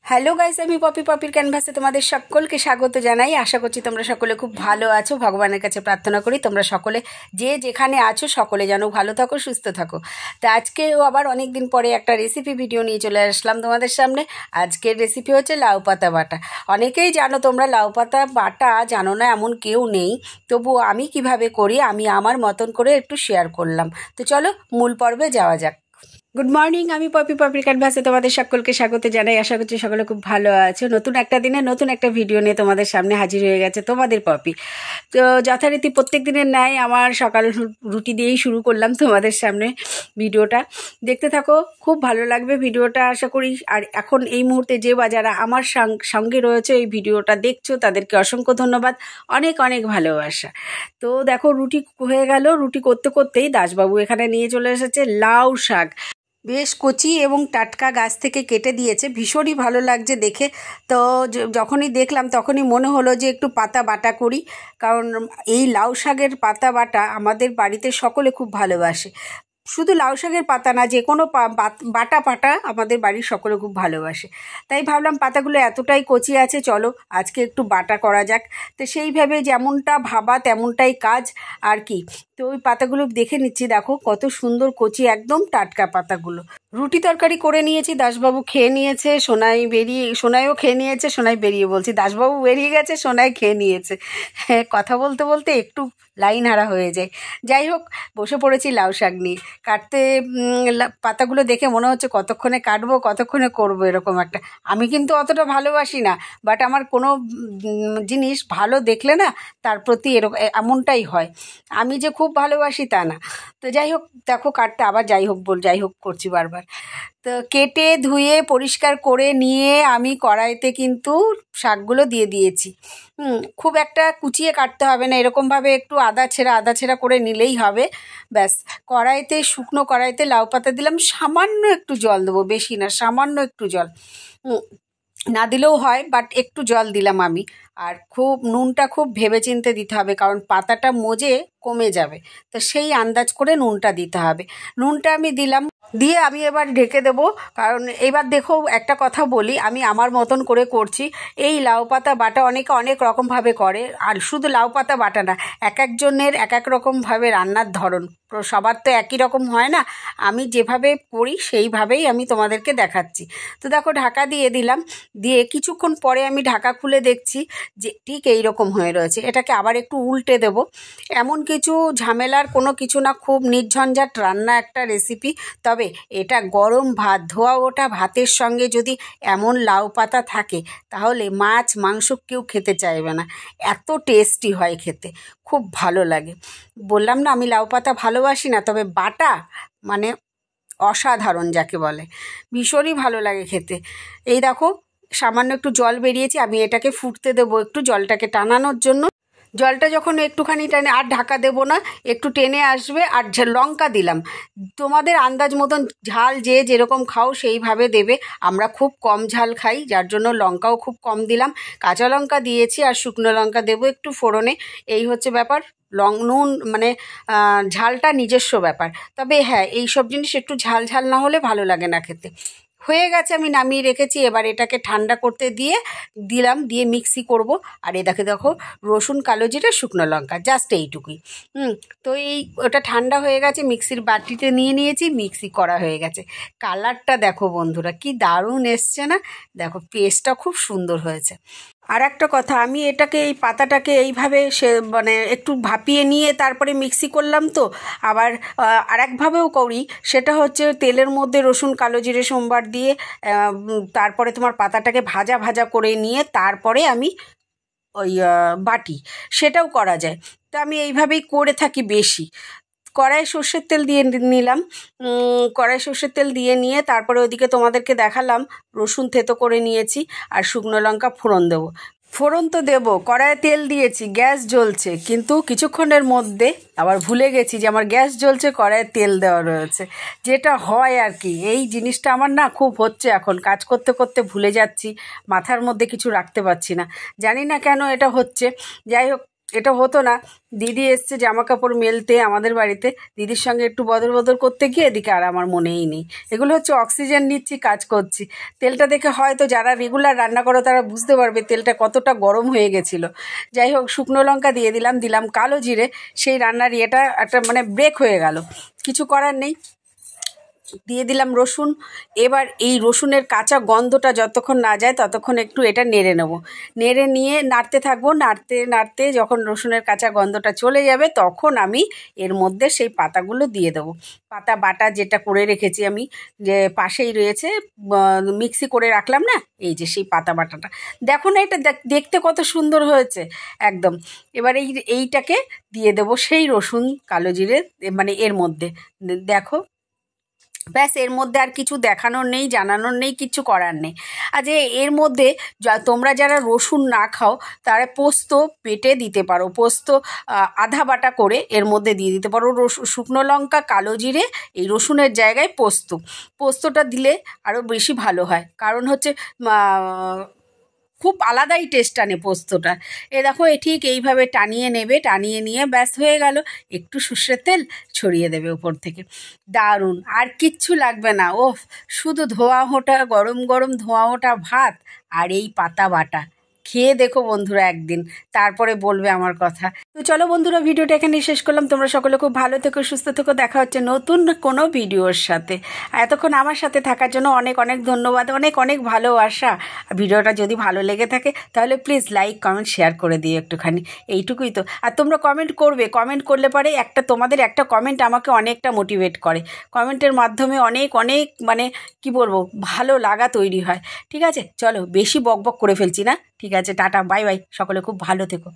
Hello guys, আমি পপির ক্যানভাসে তোমাদের সকলকে স্বাগত জানাই। আশা করছি তোমরা সকলে খুব ভালো আছো। ভগবানের কাছে প্রার্থনা করি তোমরা সকলে যে যেখানে আছো সকলে যেন ভালো থাকো, সুস্থ থাকো। তা আজকেও আবার অনেক দিন পরে একটা রেসিপি ভিডিও নিয়ে চলে আসলাম তোমাদের সামনে। আজকের রেসিপি হচ্ছে লাউ পাতা বাটা। অনেকেই জানো তোমরা লাউ পাতা বাটা, জানো না এমন কেউ নেই। তবুও আমি কিভাবে করি আমি আমার মতন করে একটু শেয়ার করলাম। তো চলো মূল পর্বে যাওয়া যাক। গুড মর্নিং, আমি পপির ক্যানভাসে তোমাদের সকলকে স্বাগত জানাই। আশা করছি সকলে খুব ভালো আছো। নতুন একটা দিনে নতুন একটা ভিডিও নিয়ে তোমাদের সামনে হাজির হয়ে গেছে তোমাদের পপি। তো যথারীতি প্রত্যেক দিনের ন্যায় আমার সকাল রুটি দিয়েই শুরু করলাম তোমাদের সামনে ভিডিওটা। দেখতে থাকো, খুব ভালো লাগবে ভিডিওটা আশা করি। আর এখন এই মুহূর্তে যে যারা আমার সঙ্গে রয়েছে এই ভিডিওটা দেখছো তাদেরকে অসংখ্য ধন্যবাদ, অনেক অনেক ভালোবাসা। তো দেখো রুটি হয়ে গেল। রুটি করতে করতেই দাসবাবু এখানে নিয়ে চলে এসেছে লাউ শাক। বেশ কচি এবং টাটকা গাছ থেকে কেটে দিয়েছে, ভীষণই ভালো লাগছে দেখে। তো যখনই দেখলাম তখনই মনে হলো যে একটু পাতা বাটা করি, কারণ এই লাউ শাকের পাতা বাটা আমাদের বাড়িতে সকলে খুব ভালোবাসে। শুধু লাউ শাকের পাতা না, যে কোনো বাটা পাটা আমাদের বাড়ির সকলে খুব ভালোবাসে। তাই ভাবলাম পাতাগুলো এতটাই কচি আছে, চলো আজকে একটু বাটা করা যাক। তো সেইভাবে যেমনটা ভাবা তেমনটাই কাজ আর কি। তো ওই পাতাগুলো দেখে নিচ্ছি, দেখো কত সুন্দর কচি, একদম টাটকা পাতাগুলো। রুটি তরকারি করে নিয়েছি, দাসবাবু খেয়ে নিয়েছে, সোনাইও খেয়ে নিয়েছে। সোনাই বেরিয়ে বলছি, দাসবাবু বেরিয়ে গেছে, সোনাই খেয়ে নিয়েছে। হ্যাঁ, কথা বলতে বলতে একটু লাইন হারা হয়ে যায়। যাই হোক, বসে পড়েছি লাউ শাক নিয়ে কাটতে। পাতাগুলো দেখে মনে হচ্ছে কতক্ষণে কাটবো কতক্ষণে করবো, এরকম একটা। আমি কিন্তু অতটা ভালোবাসি না, বাট আমার কোনো জিনিস ভালো দেখলে না তার প্রতি এমনটাই হয়। আমি যে খুব ভালোবাসি তা না। তো যাই হোক, দেখো কাটতে আবার যাই হোক করছি বারবার। তো কেটে ধুয়ে পরিষ্কার করে নিয়ে আমি কড়াইতে কিন্তু শাকগুলো দিয়ে দিয়েছি। খুব একটা কুচিয়ে কাটতে হবে না, এরকমভাবে একটু আদা ছেঁড়া করে নিলেই হবে। ব্যাস, শুকনো কড়াইতে লাউ পাতা দিলাম, সামান্য একটু জল দেবো, বেশি না, সামান্য একটু জল। না দিলেও হয়, বাট একটু জল দিলাম আমি। আর নুনটা খুব ভেবেচিন্তে দিতে হবে, কারণ পাতাটা মজে কমে যাবে। তো সেই আন্দাজ করে নুনটা দিতে হবে। নুনটা আমি দিলাম, দিয়ে আমি এবার ঢেকে দেবো। কারণ এবার দেখো একটা কথা বলি, আমি আমার মতন করে করছি। এই লাউ পাতা বাটা অনেকে অনেক রকমভাবে করে, আর শুধু লাউ পাতা বাটা না, এক একজনের এক এক রকমভাবে রান্নার ধরন, সবার তো একই রকম হয় না। আমি যেভাবে করি সেইভাবেই আমি তোমাদেরকে দেখাচ্ছি। তো দেখো ঢাকা দিয়ে দিলাম, দিয়ে কিছুক্ষণ পরে আমি ঢাকা খুলে দেখছি যে ঠিক এই রকম হয়ে রয়েছে। এটাকে আবার একটু উল্টে দেব। এমন কিছু ঝামেলার কোনো কিছু না, খুব নির্ঝঞ্ঝাট রান্না একটা রেসিপি। তবে এটা গরম ভাত, ধোয়া ওঠা ভাতের সঙ্গে যদি এমন লাউ পাতা থাকে তাহলে মাছ মাংস কেউ খেতে চাইবে না, এত টেস্টি হয় খেতে, খুব ভালো লাগে। বললাম না আমি লাউ পাতা ভালোবাসি না, তবে বাটা মানে অসাধারণ যাকে বলে, ভীষণই ভালো লাগে খেতে। এই দেখো সামান্য একটু জল বেরিয়েছে, আমি এটাকে ফুটতে দেবো একটু, জলটাকে টানানোর জন্য। জলটা যখন একটুখানি টেনে, আর ঢাকা দেবো না, একটু টেনে আসবে। আর লঙ্কা দিলাম, তোমাদের আন্দাজ মতন ঝাল যে যেরকম খাও সেইভাবে দেবে। আমরা খুব কম ঝাল খাই, যার জন্য লঙ্কাও খুব কম দিলাম। কাঁচা লঙ্কা দিয়েছি আর শুকনো লঙ্কা দেবো একটু ফোড়নে। এই হচ্ছে ব্যাপার। নুন মানে ঝালটা নিজস্ব ব্যাপার। তবে হ্যাঁ, এই সব জিনিস একটু ঝাল ঝাল না হলে ভালো লাগে না খেতে। হয়ে গেছে, আমি নামিয়ে রেখেছি। এবার এটাকে ঠান্ডা করতে দিয়ে মিক্সি করব। আর দেখো রসুন, কালো জিরে, শুকনো লঙ্কা, জাস্ট এইটুকুই। তো ওটা ঠান্ডা হয়ে গেছে, মিক্সির বাটিতে নিয়ে নিয়েছি, মিক্সি করা হয়ে গেছে। কালারটা দেখো বন্ধুরা কি দারুণ এসছে না, দেখো পেস্টটা খুব সুন্দর হয়েছে। আর একটা কথা, আমি এই পাতাটাকে এইভাবে মানে একটু ভাপিয়ে নিয়ে তারপরে মিক্সি করলাম। তো আবার আরেকভাবেও করি, সেটা হচ্ছে তেলের মধ্যে রসুন, কালো জিরে সোমবার দিয়ে তারপরে তোমার পাতাটাকে ভাজা করে নিয়ে তারপরে আমি ওই বাটি, সেটাও করা যায়। তো আমি এইভাবেই করে থাকি বেশি। কড়াইয়ে সর্ষের তেল দিয়ে নিলাম। কড়াই সর্ষের তেল দিয়ে নিয়ে তারপরে ওদিকে তোমাদেরকে দেখালাম রসুন থেতো করে নিয়েছি আর শুকনো লঙ্কা ফোড়ন দেবো। ফোড়ন তো দেবো, কড়াইয়ে তেল দিয়েছি, গ্যাস জ্বলছে, কিন্তু কিছুক্ষণের মধ্যে আবার ভুলে গেছি যে আমার গ্যাস জ্বলছে, কড়াইয়ে তেল দেওয়া রয়েছে। যেটা হয় আর কি, এই জিনিসটা আমার না খুব হচ্ছে, এখন কাজ করতে করতে ভুলে যাচ্ছি, মাথার মধ্যে কিছু রাখতে পারছি না, জানি না কেন এটা হচ্ছে। যাই হোক, এটা হতো না। দিদি এসছে জামা কাপড় মেলতে আমাদের বাড়িতে, দিদির সঙ্গে একটু বদল বদল করতে গিয়ে এদিকে আর আমার মনেই নেই। এগুলো হচ্ছে অক্সিজেন নিচ্ছি, কাজ করছি। তেলটা দেখে হয়তো যারা রেগুলার রান্না করো তারা বুঝতে পারবে তেলটা কতটা গরম হয়ে গেছিলো। যাই হোক, শুকনো লঙ্কা দিয়ে দিলাম কালো জিরে। সেই রান্নার ইয়েটা একটা মানে ব্রেক হয়ে গেল, কিছু করার নেই। দিয়ে দিলাম রসুন। এবার এই রসুনের কাঁচা গন্ধটা যতক্ষণ না যায় ততক্ষণ একটু এটা নেড়ে নেব। নেড়ে নিয়ে নাড়তে থাকবো, নাড়তে নাড়তে যখন রসুনের কাঁচা গন্ধটা চলে যাবে তখন আমি এর মধ্যে সেই পাতাগুলো দিয়ে দেবো। পাতা বাটা যেটা করে রেখেছি আমি, যে পাশেই রয়েছে, মিক্সি করে রাখলাম না, এই যে সেই পাতা বাটাটা দেখো না, এটা দেখতে কত সুন্দর হয়েছে একদম। এবার এইটাকে দিয়ে দেবো সেই রসুন কালো জিরে মানে এর মধ্যে। দেখো, ব্যাস, এর মধ্যে আর কিছু দেখানোর নেই, জানানোর নেই, কিছু করার নেই। আর যে এর মধ্যে তোমরা যারা রসুন না খাও তারা পোস্ত বেটে দিতে পারো, পোস্ত আধা বাটা করে এর মধ্যে দিয়ে দিতে পারো। শুকনো লঙ্কা, কালো জিরে, এই রসুনের জায়গায় পোস্তটা দিলে আরও বেশি ভালো হয়, কারণ হচ্ছে খুব আলাদাই টেস্ট আনে পোস্তটা। দেখো, ঠিক এইভাবে টানিয়ে নেবে, টানিয়ে নিয়ে ব্যাস হয়ে গেল। একটু সর্ষের তেল ছড়িয়ে দেবে উপর থেকে, দারুণ, আর কিচ্ছু লাগবে না। ওফ, শুধু ধোয়া ওঠা গরম গরম ধোয়া ওঠা ভাত আর এই পাতা বাটা, খেয়ে দেখো বন্ধুরা একদিন, তারপরে বলবে আমার কথা। তো চলো বন্ধুরা, ভিডিওটা এখানেই শেষ করলাম। তোমরা সকলে খুব ভালো থেকো, সুস্থ থেকো, দেখা হচ্ছে নতুন কোনো ভিডিওর সাথে। এতক্ষণ আমার সাথে থাকার জন্য অনেক অনেক ধন্যবাদ, অনেক অনেক ভালোবাসা। ভিডিওটা যদি ভালো লেগে থাকে তাহলে প্লিজ লাইক কমেন্ট শেয়ার করে দিও একটুখানি, এইটুকুই তো। আর তোমরা কমেন্ট করবে, কমেন্ট করলে পারে তোমাদের একটা কমেন্ট আমাকে অনেকটা মোটিভেট করে। কমেন্টের মাধ্যমে অনেক অনেক মানে কি বলবো, ভালো লাগা তৈরি হয়। ঠিক আছে, চলো, বেশি বকবক করে ফেলছি না। ঠিক আছে, টাটা, বাই বাই, সকলে খুব ভালো থেকো।